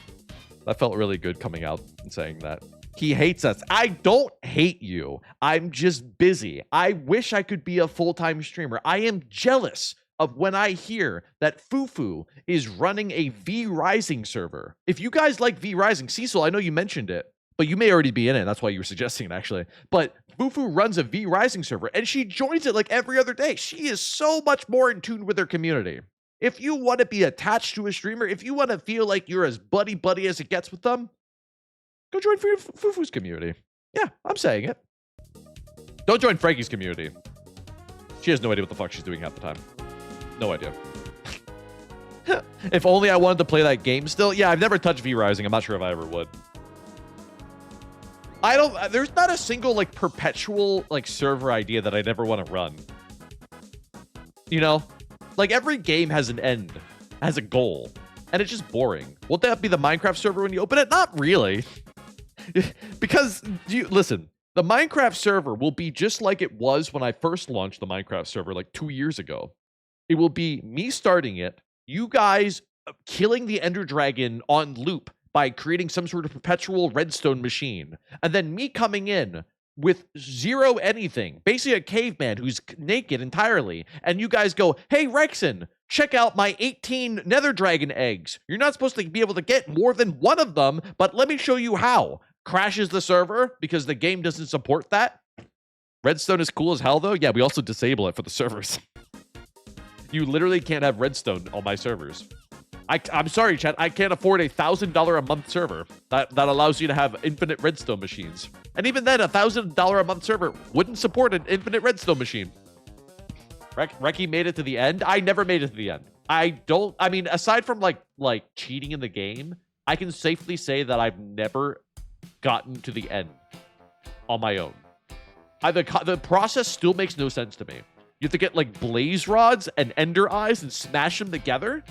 that felt really good coming out and saying that. He hates us. I don't hate you. I'm just busy. I wish I could be a full-time streamer. I am jealous of when I hear that Fufu is running a V Rising server. If you guys like V Rising, Cecil, I know you mentioned it, but you may already be in it. That's why you were suggesting it, actually. But Fufu runs a V Rising server, and she joins it like every other day. She is so much more in tune with her community. If you want to be attached to a streamer, if you want to feel like you're as buddy-buddy as it gets with them, go join Fufu's community. Yeah, I'm saying it. Don't join Frankie's community. She has no idea what the fuck she's doing half the time. No idea. If only I wanted to play that game still. Yeah, I've never touched V Rising. I'm not sure if I ever would. There's not a single like perpetual like server idea that I never want to run. You know? Like every game has an end, has a goal, and it's just boring. Won't that be the Minecraft server when you open it? Not really. Because, listen, the Minecraft server will be just like it was when I first launched the Minecraft server like 2 years ago. It will be me starting it, you guys killing the Ender Dragon on loop by creating some sort of perpetual redstone machine, and then me coming in with zero anything, basically a caveman who's naked entirely, and you guys go, hey Rexon, check out my 18 nether dragon eggs. You're not supposed to be able to get more than one of them, but let me show you how. Crashes the server because the game doesn't support that. Redstone is cool as hell though. Yeah, we also disable it for the servers. You literally can't have redstone on my servers. I'm sorry, chat. I can't afford a $1,000 a month server that allows you to have infinite redstone machines. And even then, a $1,000 a month server wouldn't support an infinite redstone machine. Reki made it to the end. I never made it to the end. I mean, aside from like cheating in the game, I can safely say that I've never gotten to the end on my own. The process still makes no sense to me. You have to get like blaze rods and ender eyes and smash them together.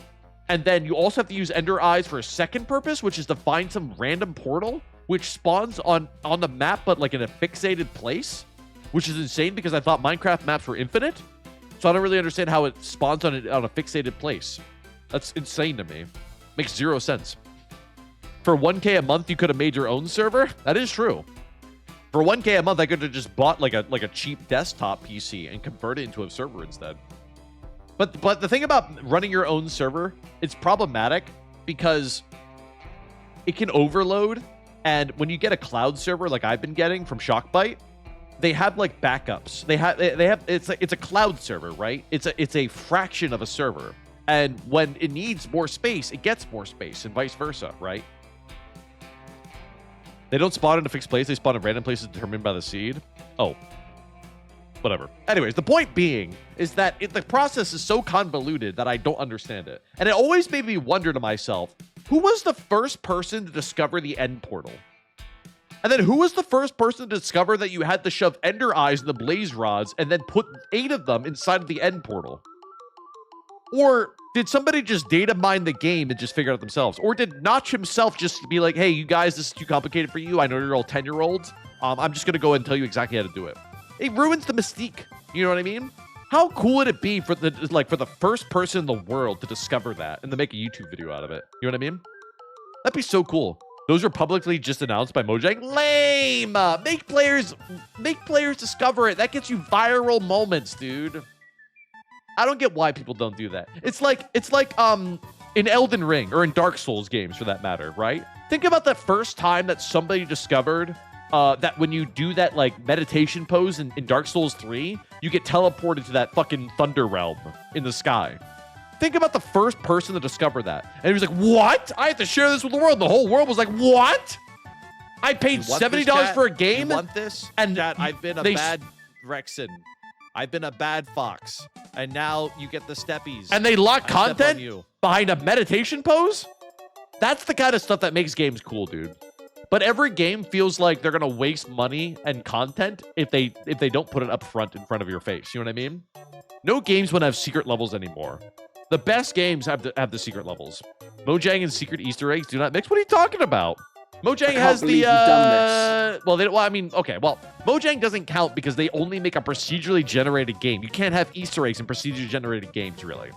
And then you also have to use Ender Eyes for a second purpose, which is to find some random portal, which spawns on the map, but like in a fixated place, which is insane because I thought Minecraft maps were infinite. So I don't really understand how it spawns on a fixated place. That's insane to me. Makes zero sense. For 1K a month, you could have made your own server. That is true. For 1K a month, I could have just bought like a cheap desktop PC and converted it into a server instead. But the thing about running your own server, it's problematic because it can overload. And when you get a cloud server like I've been getting from Shockbyte, they have like backups. They have it's a cloud server, right? It's a fraction of a server. And when it needs more space, it gets more space and vice versa, right? They don't spawn in a fixed place. They spawn in random places determined by the seed. Oh. Whatever. Anyways, the point being is that the process is so convoluted that I don't understand it. And it always made me wonder to myself, who was the first person to discover the end portal? And then who was the first person to discover that you had to shove ender eyes in the blaze rods and then put 8 of them inside of the end portal? Or did somebody just data mine the game and just figure it out themselves? Or did Notch himself just be like, hey, you guys, this is too complicated for you. I know you're all 10-year-olds. I'm just going to go and tell you exactly how to do it. It ruins the mystique. You know what I mean? How cool would it be for the first person in the world to discover that and to make a YouTube video out of it? You know what I mean? That'd be so cool. Those are publicly just announced by Mojang. Lame. Make players discover it. That gets you viral moments, dude. I don't get why people don't do that. It's like in Elden Ring or in Dark Souls games for that matter, right? Think about that first time that somebody discovered that when you do that like meditation pose in Dark Souls 3, you get teleported to that fucking thunder realm in the sky. Think about the first person to discover that. And he was like, what? I have to share this with the world. The whole world was like, what? I paid $70 for a game? You want this? And Chat, I've been a they- bad Rexen. I've been a bad fox. And now you get the steppies. And they lock I step on content you. behind a meditation pose? That's the kind of stuff that makes games cool, dude. But every game feels like they're gonna waste money and content if they don't put it up front in front of your face. You know what I mean? No games want to have secret levels anymore. The best games have the secret levels. Mojang and secret Easter eggs do not mix. What are you talking about? Mojang has the Mojang doesn't count because they only make a procedurally generated game. You can't have Easter eggs in procedurally generated games, really.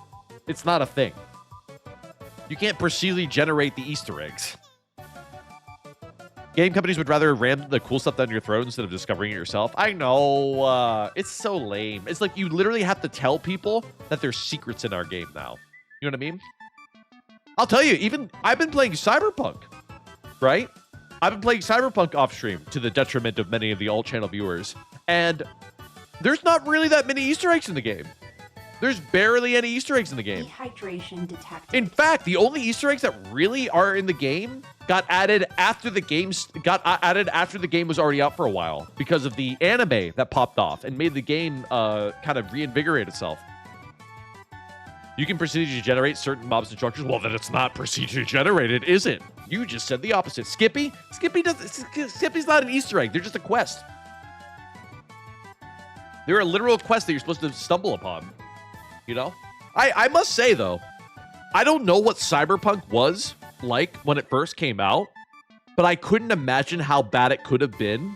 It's not a thing. You can't procedurally generate the Easter eggs. Game companies would rather ram the cool stuff down your throat instead of discovering it yourself. I know. It's so lame. It's like you literally have to tell people that there's secrets in our game now. You know what I mean? I'll tell you, even I've been playing Cyberpunk, right? I've been playing Cyberpunk off stream to the detriment of many of the alt-channel viewers. And there's not really that many Easter eggs in the game. There's barely any Easter eggs in the game. Dehydration detected. In fact, the only Easter eggs that really are in the game got added after the game was already out for a while because of the anime that popped off and made the game kind of reinvigorate itself. You can procedurally generate certain mobs and structures. Well, then it's not procedurally generated, is it? You just said the opposite. Skippy's not an Easter egg. They're just a quest. They're a literal quest that you're supposed to stumble upon. You know? I must say, though, I don't know what Cyberpunk was like when it first came out, but I couldn't imagine how bad it could have been.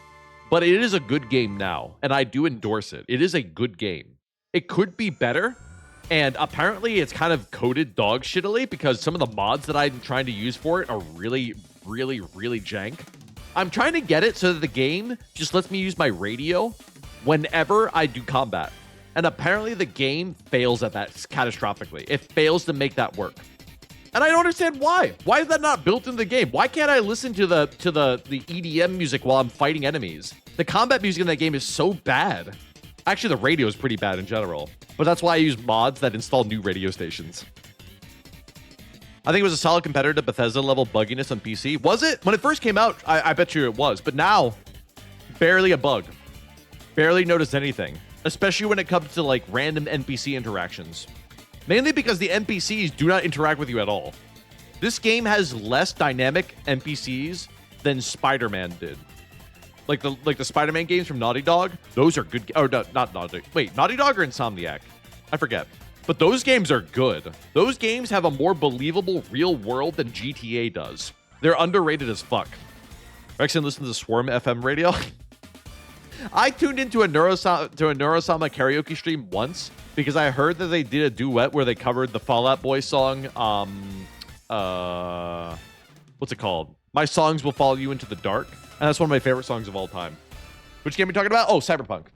But it is a good game now, and I do endorse it. It is a good game. It could be better, and apparently it's kind of coded dog shittily because some of the mods that I'm trying to use for it are really, really, really jank. I'm trying to get it so that the game just lets me use my radio whenever I do combat. And apparently the game fails at that catastrophically. It fails to make that work. And I don't understand why. Why is that not built into the game? Why can't I listen to the EDM music while I'm fighting enemies? The combat music in that game is so bad. Actually, the radio is pretty bad in general. But that's why I use mods that install new radio stations. I think it was a solid competitor to Bethesda level bugginess on PC. Was it? When it first came out, I bet you it was. But now, barely a bug. Barely noticed anything. Especially when it comes to like random NPC interactions. Mainly because the NPCs do not interact with you at all. This game has less dynamic NPCs than Spider-Man did. Like the Spider-Man games from Naughty Dog, those are good. Or no, not Naughty. Wait, Naughty Dog or Insomniac? I forget. But those games are good. Those games have a more believable real world than GTA does. They're underrated as fuck. Rexon, listen to the Swarm FM radio. I tuned into a Neurosama karaoke stream once because I heard that they did a duet where they covered the Fall Out Boy song. What's it called? My Songs Will Follow You Into the Dark. And that's one of my favorite songs of all time. Which game are we talking about? Oh, Cyberpunk.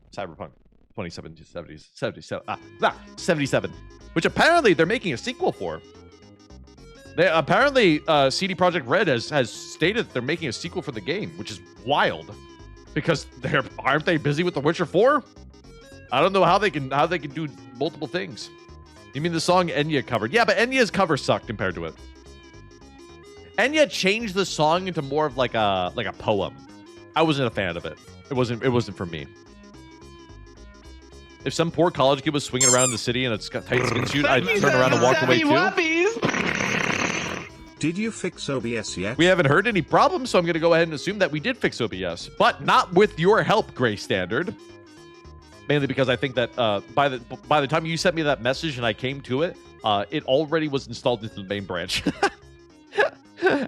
77. Which apparently they're making a sequel for. Apparently, CD Projekt Red has stated that they're making a sequel for the game, which is wild. Because aren't they busy with The Witcher 4? I don't know how they can do multiple things. You mean the song Enya covered? Yeah, but Enya's cover sucked compared to it. Enya changed the song into more of like a poem. I wasn't a fan of it. It wasn't for me. If some poor college kid was swinging around the city in a tight skin suit, I'd turn around and walk away too. Did you fix OBS yet? We haven't heard any problems, so I'm going to go ahead and assume that we did fix OBS, but not with your help, Gray Standard. Mainly because I think that by the time you sent me that message and I came to it, it already was installed into the main branch.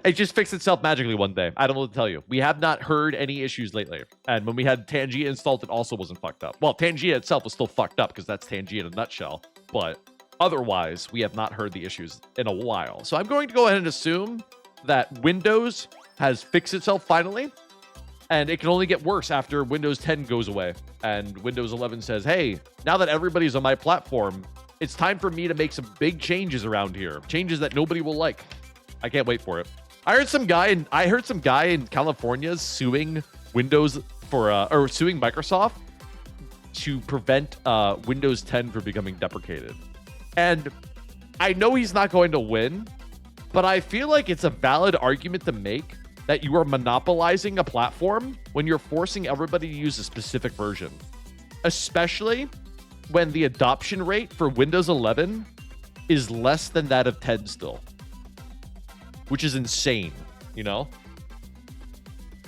It just fixed itself magically one day. I don't know what to tell you. We have not heard any issues lately. And when we had Tangia installed, it also wasn't fucked up. Well, Tangia itself was still fucked up because that's Tangia in a nutshell. But otherwise, we have not heard the issues in a while. So I'm going to go ahead and assume that Windows has fixed itself finally. And it can only get worse after Windows 10 goes away. And Windows 11 says, hey, now that everybody's on my platform, it's time for me to make some big changes around here. Changes that nobody will like. I can't wait for it. I heard some guy in California suing Windows or suing Microsoft to prevent Windows 10 from becoming deprecated. And I know he's not going to win, but I feel like it's a valid argument to make that you are monopolizing a platform when you're forcing everybody to use a specific version, especially when the adoption rate for Windows 11 is less than that of 10 still, which is insane, you know?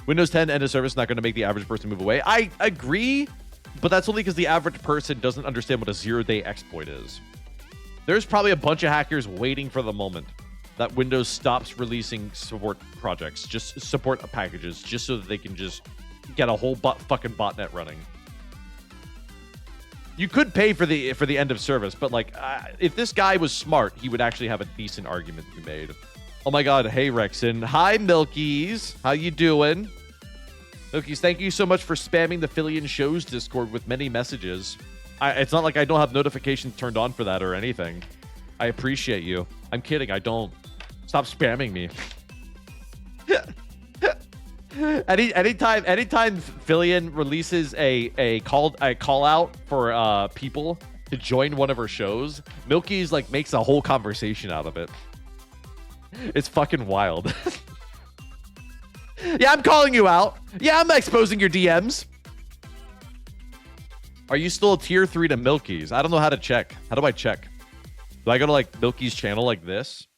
Windows 10 end of service not going to make the average person move away. I agree, but that's only because the average person doesn't understand what a zero-day exploit is. There's probably a bunch of hackers waiting for the moment that Windows stops releasing support projects, just support packages, just so that they can just get a whole fucking botnet running. You could pay for the end of service, but like, if this guy was smart, he would actually have a decent argument to be made. Oh my God, hey Rexon, hi Milkies, how you doing? Milkies, thank you so much for spamming the Philly and Shows Discord with many messages. It's not like I don't have notifications turned on for that or anything. I appreciate you. I'm kidding, I don't. Stop spamming me. Anytime Fillion releases a call out for people to join one of her shows, Milky's like makes a whole conversation out of it. It's fucking wild. Yeah, I'm calling you out. Yeah, I'm exposing your DMs. Are you still a tier 3 to Milky's? I don't know how to check. How do I check? Do I go to like Milky's channel like this?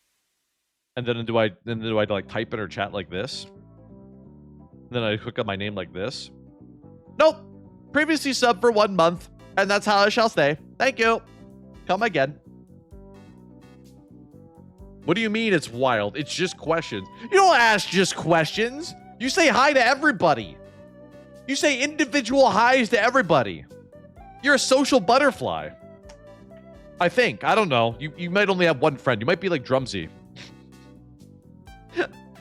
And then do I like type in her chat like this? And then I hook up my name like this? Nope. Previously subbed for 1 month, and that's how I shall stay. Thank you. Come again. What do you mean it's wild? It's just questions. You don't ask just questions. You say hi to everybody. You say individual highs to everybody. You're a social butterfly. I think. I don't know. You might only have one friend. You might be like Drumsy.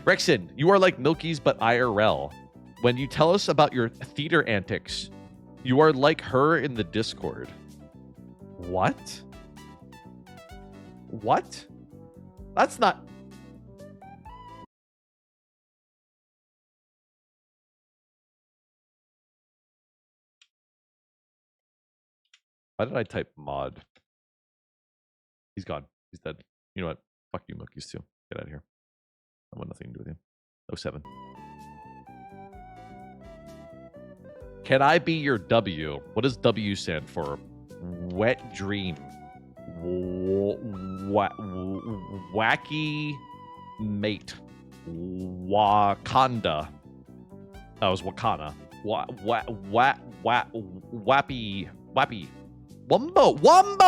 Rexon, you are like Milky's but IRL. When you tell us about your theater antics, you are like her in the Discord. What? What? That's not... Why did I type mod? He's gone. He's dead. You know what? Fuck you, Milky's too. Get out of here. I want nothing to do with you. 07. Can I be your W? What does W stand for? Wet dream. Wacky mate. Wakanda. That was Wakana. Wappy. Wumbo. Wumbo!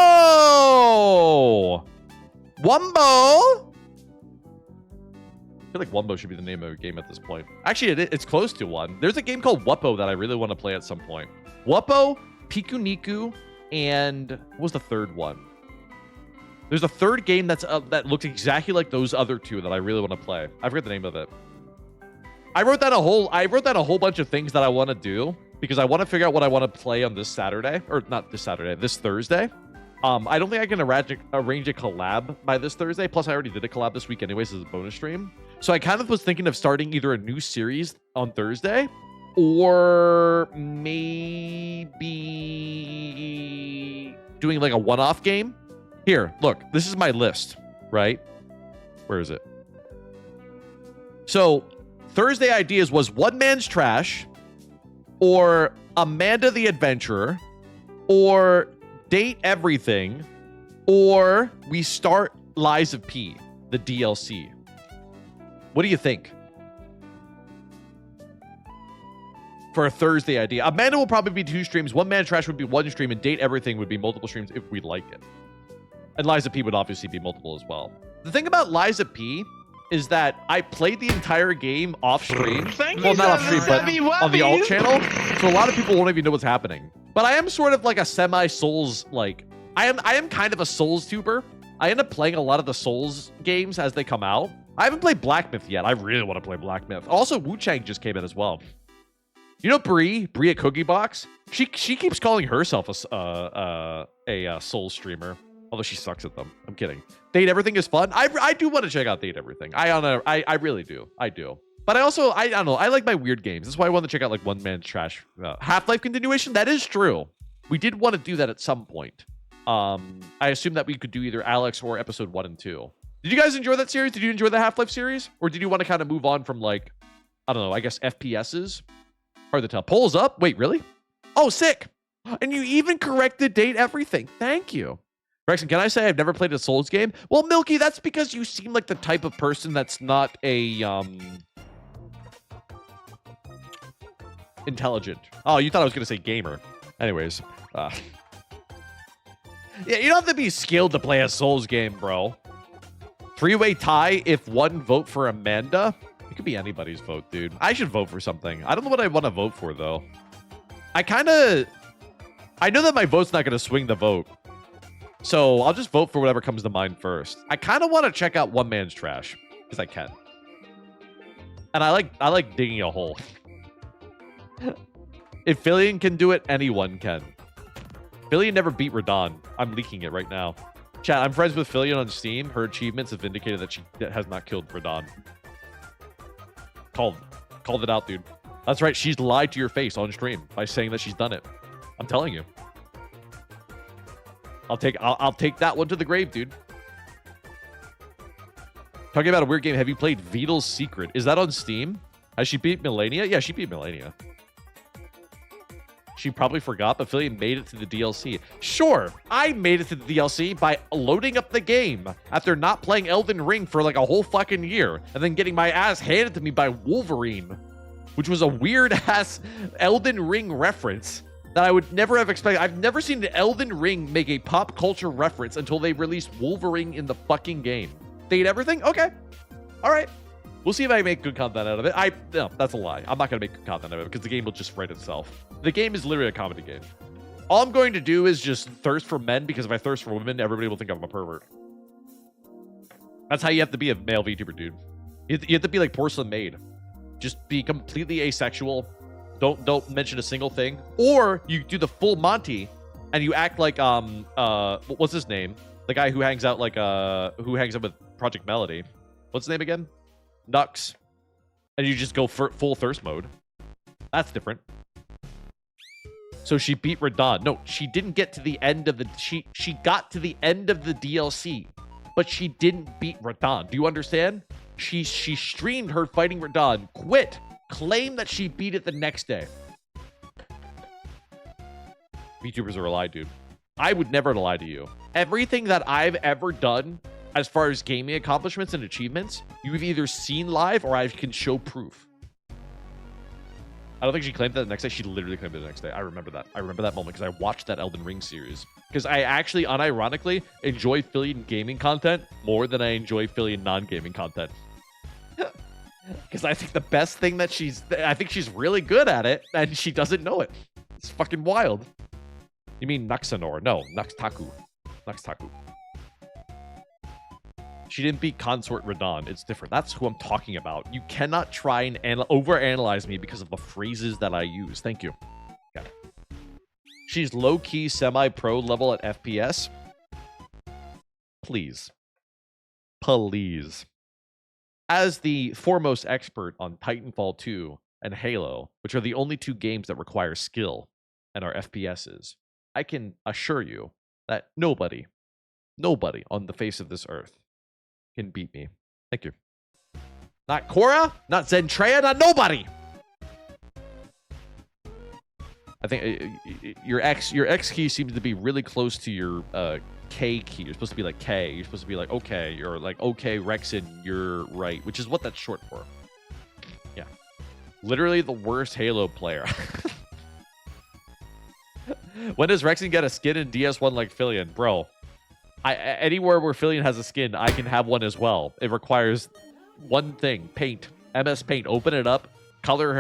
I feel like Wumbo should be the name of a game at this point. Actually, it's close to one. There's a game called Wuppo that I really want to play at some point. Wuppo, Piku Niku, and what was the third one? There's a third game that looks exactly like those other two that I really want to play. I forget the name of it. I wrote down a whole bunch of things that I want to do because I want to figure out what I want to play on this Saturday, or not this Saturday, this Thursday. I don't think I can arrange a collab by this Thursday. Plus, I already did a collab this week anyways as a bonus stream. So I kind of was thinking of starting either a new series on Thursday or maybe doing like a one-off game. Here, look, this is my list, right? Where is it? So Thursday ideas was One Man's Trash or Amanda the Adventurer or Date Everything, or we start Lies of P, the DLC. What do you think? For a Thursday idea. Amanda will probably be 2 streams. One Man Trash would be 1 stream, and Date Everything would be multiple streams if we like it. And Lies of P would obviously be multiple as well. The thing about Lies of P is that I played the entire game off stream. Well, not off stream, but on the alt channel. So a lot of people won't even know what's happening. But I am sort of like a semi-Souls, like, I am kind of a Souls tuber. I end up playing a lot of the Souls games as they come out. I haven't played Black Myth yet. I really want to play Black Myth. Also, Wu Chang just came in as well. You know Bree at Cookie Box? She keeps calling herself a Souls streamer. Although she sucks at them. I'm kidding. Date Everything is fun. I do want to check out Date Everything. I really do. I do. But I don't know. I like my weird games. That's why I wanted to check out like One Man's Trash. Half-Life continuation. That is true. We did want to do that at some point. I assume that we could do either Alex or episode 1 and 2. Did you guys enjoy that series? Did you enjoy the Half-Life series? Or did you want to kind of move on from, like, I don't know, I guess FPSs? Hard to tell. Polls up? Wait, really? Oh, sick. And you even corrected date everything. Thank you. Rexon, can I say I've never played a Souls game? Well, Milky, that's because you seem like the type of person that's not a, intelligent. Oh, you thought I was going to say gamer. Anyways. Yeah, you don't have to be skilled to play a Souls game, bro. 3-way tie if one vote for Amanda. It could be anybody's vote, dude. I should vote for something. I don't know what I want to vote for, though. I know that my vote's not going to swing the vote. So I'll just vote for whatever comes to mind first. I kind of want to check out One Man's Trash because I can. And I like digging a hole. If Fillion can do it, anyone can. Fillion never beat Radon. I'm leaking it right now. Chat, I'm friends with Fillion on Steam. Her achievements have indicated that she has not killed Radon. Called it out, dude. That's right. She's lied to your face on stream by saying that she's done it. I'm telling you. I'll take that one to the grave, dude. Talking about a weird game. Have you played Beetle's Secret? Is that on Steam? Has she beat Melania? Yeah, she beat Melania. She probably forgot, but Fillion made it to the DLC. Sure, I made it to the DLC by loading up the game after not playing Elden Ring for like a whole fucking year and then getting my ass handed to me by Wolverine, which was a weird-ass Elden Ring reference that I would never have expected. I've never seen Elden Ring make a pop culture reference until they released Wolverine in the fucking game. They ate everything? Okay. All right. We'll see if I make good content out of it. No, that's a lie. I'm not going to make good content out of it because the game will just write itself. The game is literally a comedy game. All I'm going to do is just thirst for men because if I thirst for women, everybody will think I'm a pervert. That's how you have to be a male VTuber, dude. You have to be like Porcelain Maid. Just be completely asexual. Don't mention a single thing. Or you do the full Monty and you act like what's his name? The guy who hangs out with Project Melody. What's his name again? Nux. And you just go for full thirst mode. That's different. So she beat Radon. No, she didn't get to the end of the she got to the end of the DLC, but she didn't beat Radon. Do you understand? She streamed her fighting Radon, quit, claimed that she beat it the next day. VTubers are a lie, dude. I would never lie to you. Everything that I've ever done as far as gaming accomplishments and achievements, you've either seen live or I can show proof. I don't think she claimed that the next day. She literally claimed it the next day. I remember that. I remember that moment because I watched that Elden Ring series. Because I actually, unironically, enjoy Fillion gaming content more than I enjoy Fillion non-gaming content. Because I think the best thing that I think she's really good at it, and she doesn't know it. It's fucking wild. You mean Nuxanor? No, Nuxtaku. Nuxtaku. She didn't beat Consort Radon. It's different. That's who I'm talking about. You cannot try and overanalyze me because of the phrases that I use. Thank you. Okay. She's low-key semi-pro level at FPS. Please. Please. As the foremost expert on Titanfall 2 and Halo, which are the only two games that require skill and are FPSs, I can assure you that nobody on the face of this earth can beat me. Thank you. Not Korra, not Zentreya, not nobody. I think your X key seems to be really close to your K key. You're supposed to be like K. You're supposed to be like okay. You're like okay, Rexon. You're right, which is what that's short for. Yeah, literally the worst Halo player. When does Rexon get a skin in DS1 like Fillion, bro? Anywhere where Fillion has a skin, I can have one as well. It requires one thing: paint. MS Paint. Open it up, color her